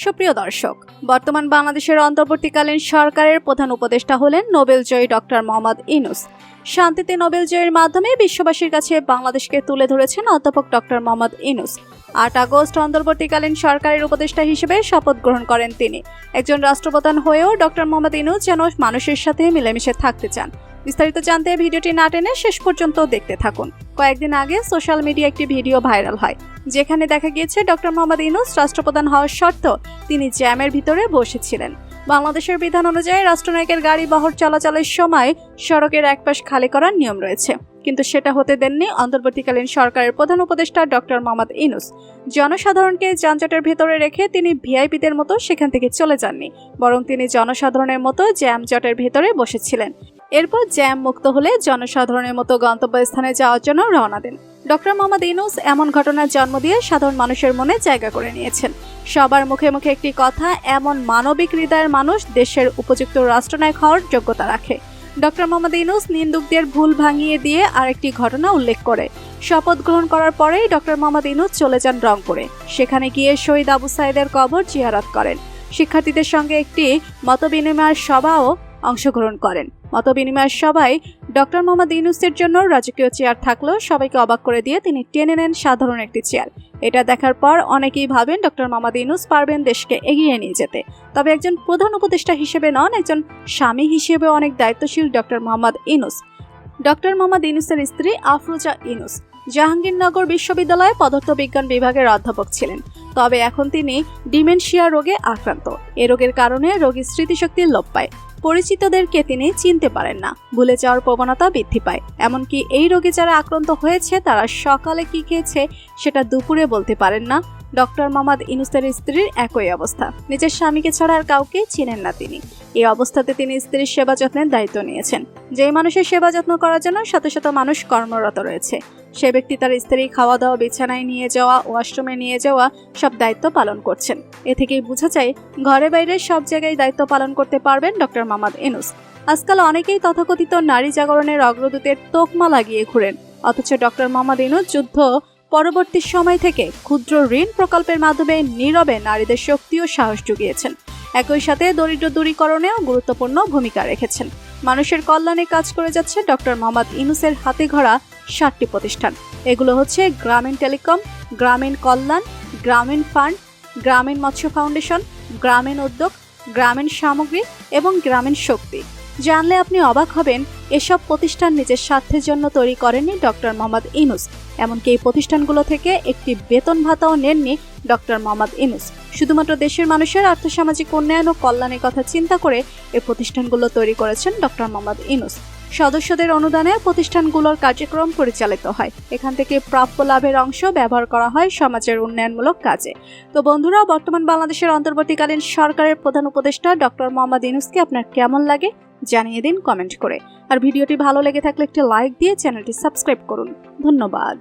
সুপ্রিয় দর্শক, বর্তমান বাংলাদেশের অন্তর্বর্তীকালীন সরকারের প্রধান উপদেষ্টা হলেন নোবেলজয়ী ডক্টর মোহাম্মদ ইউনূস। শান্তিতে নোবেলজয়ীর মাধ্যমে বিশ্ববাসীর কাছে বাংলাদেশকে তুলে ধরেছেন অধ্যাপক ডক্টর মোহাম্মদ ইউনূস। ৮ আগস্ট অন্তর্বর্তীকালীন সরকারের উপদেষ্টা হিসেবে শপথ গ্রহণ করেন তিনি। একজন রাষ্ট্রপ্রধান হয়েও ডক্টর মোহাম্মদ ইউনূস যেন মানুষের সাথে মিলেমিশে থাকতে চান। বিস্তারিত জানতে ভিডিওটি না টেনে শেষ পর্যন্ত দেখতে থাকুন। কয়েকদিন আগে সোশ্যাল মিডিয়ায় একটি ভিডিও ভাইরাল হয়, যেখানে দেখা গিয়েছে ডক্টর মোহাম্মদ ইউনূস রাষ্ট্রপ্রধান হওয়ার শর্তেও তিনি জ্যামের ভিতরে বসেছিলেন। বাংলাদেশের বিধান অনুযায়ী রাষ্ট্রনায়কের গাড়ি বহর চলাচলের সময় সড়কের একপাশ খালি করার নিয়ম রয়েছে, কিন্তু সেটা হতে দেননি অন্তর্বর্তীকালীন সরকারের প্রধান উপদেষ্টা ডক্টর মোহাম্মদ ইউনূস। জনসাধারণকে যানজটের ভেতরে রেখে তিনি ভিআইপিদের মতো সেখান থেকে চলে যাননি, বরং তিনি জনসাধারণের মতো জ্যামজটের ভেতরে বসেছিলেন। এরপর জ্যাম মুক্ত হলে জনসাধারণের মতো গন্তব্যস্থানে যাওয়ার জন্য রওনা দেন। ডক্টর মোহাম্মদ ইউনূস এমন ঘটনার জন্ম দিয়ে সাধারণ মানুষের মনে জায়গা করে নিয়েছেন। সবার মুখে মুখে একটি কথা, এমন মানবিক হৃদয়ের মানুষ দেশের উপযুক্ত রাষ্ট্রনায়ক হওয়ার যোগ্যতা রাখে। ডক্টর মোহাম্মদ ইউনূস নিন্দুকদের ভুল ভাঙিয়ে দিয়ে আরেকটি ঘটনা উল্লেখ করে শপথ গ্রহণ করার পরেই ডক্টর মোহাম্মদ ইউনূস চলে যান রংপুরে। সেখানে গিয়ে শহীদ আবু সাঈদের কবর জিয়ারত করেন। শিক্ষার্থীদের সঙ্গে একটি মতবিনিময় সভাও অংশগ্রহণ করেন। মতবিনিময় সভায় ডক্টর মোহাম্মদ ইউনূসের জন্য রাজকীয় চেয়ার থাকলেও সবাইকে অবাক করে দিয়ে তিনি টেনে নেন সাধারণ একটি চেয়ার। এটা দেখার পর অনেকেই ভাবেন ডক্টর মোহাম্মদ ইউনূস পারবেন দেশকে এগিয়ে নিয়ে যেতে। তবে একজন প্রধান উপদেষ্টা হিসেবে নন, একজন স্বামী হিসেবে অনেক দায়িত্বশীল ডক্টর মোহাম্মদ ইউনূস। ডক্টর মোহাম্মদ ইউনূসের স্ত্রী আফরোজা ইউনূস জাহাঙ্গীরনগর বিশ্ববিদ্যালয়ে পদার্থবিজ্ঞান বিভাগের অধ্যাপক ছিলেন। তবে এখন তিনি ডিমেনশিয়া রোগে আক্রান্ত। এ রোগের কারণে রোগীর স্মৃতিশক্তি লোপ পায়। পরিচিতদেরকে তিনি চিনতে পারেন না, ভুলে যাওয়ার প্রবণতা বৃদ্ধি পায়। এমনকি এই রোগে যারা আক্রান্ত হয়েছে তারা সকালে কি খেয়েছে সেটা দুপুরে বলতে পারেন না। ডক্টর মোহাম্মদ ইউনূসের স্ত্রীর একই অবস্থা। নিজের স্বামীকে ছাড়া আর কাউকে চিনেন না তিনি। এই অবস্থাতে তিনি স্ত্রীর সেবা যত্নের দায়িত্ব নিয়েছেন। যেই মানুষের সেবা যত্ন করার জন্য শত শত মানুষ কর্মরত রয়েছে, সে ব্যক্তি তার স্ত্রী খাওয়া দাওয়া, বিছানায় নিয়ে যাওয়া, ওয়াশরুমে নিয়ে যাওয়া সব দায়িত্ব পালন করছেন। এ থেকেই বোঝা যায় ঘরে বাইরে সব জায়গায় দায়িত্ব পালন করতে পারবেন ডক্টর মোহাম্মদ ইউনূস। আজকাল অনেকেই তথাকথিত নারী জাগরণের অগ্রদূতের তোকমা লাগিয়ে ঘুরেন, অথচ ডক্টর মোহাম্মদ ইউনূস যুদ্ধ পরবর্তী সময় থেকে ক্ষুদ্র ঋণ প্রকল্পের মাধ্যমে নীরবে নারীদের শক্তি ও সাহস জুগিয়েছেন। একই সাথে দরিদ্র দূরীকরণেও গুরুত্বপূর্ণ ভূমিকা রেখেছেন। মানুষের কল্যাণে কাজ করে যাচ্ছে ডক্টর মোহাম্মদ ইউনূসের হাতে গড়া 7টি প্রতিষ্ঠান। এগুলো হচ্ছে গ্রামীণ টেলিকম, গ্রামীণ কল্যাণ, গ্রামীণ ফান্ড, গ্রামীণ মৎস্য ফাউন্ডেশন, গ্রামীণ উদ্যোগ, গ্রামীণ সামগ্রী এবং গ্রামীণ শক্তি। জানলে আপনি অবাক হবেন, এসব প্রতিষ্ঠান নিজের স্বার্থের জন্য তৈরি করেননি ডক্টর মোহাম্মদ ইউনূস। এমনকি এই প্রতিষ্ঠানগুলো থেকে একটি বেতন ভাতাও নেননি ডক্টর মোহাম্মদ ইউনূস। শুধুমাত্র দেশের মানুষের আর্থসামাজিক উন্নয়ন ও কল্যাণের কথা চিন্তা করে এই প্রতিষ্ঠানগুলো তৈরি করেছেন ডক্টর মোহাম্মদ ইউনূস। সদস্যদের অনুদানে প্রতিষ্ঠানগুলোর কার্যক্রম পরিচালিত হয়। এখান থেকে প্রাপ্য লাভের অংশ ব্যবহার করা হয় সমাজের উন্নয়নমূলক কাজে। তো বন্ধুরা, বর্তমান বাংলাদেশের অন্তর্বর্তীকালীন সরকারের প্রধান উপদেষ্টা ডক্টর মোহাম্মদ ইউনূসকে আপনার কেমন লাগে জানিয়ে দিন কমেন্ট করে। আর ভিডিওটি ভালো লেগে থাকলে একটি লাইক দিয়ে চ্যানেলটি সাবস্ক্রাইব করুন। ধন্যবাদ।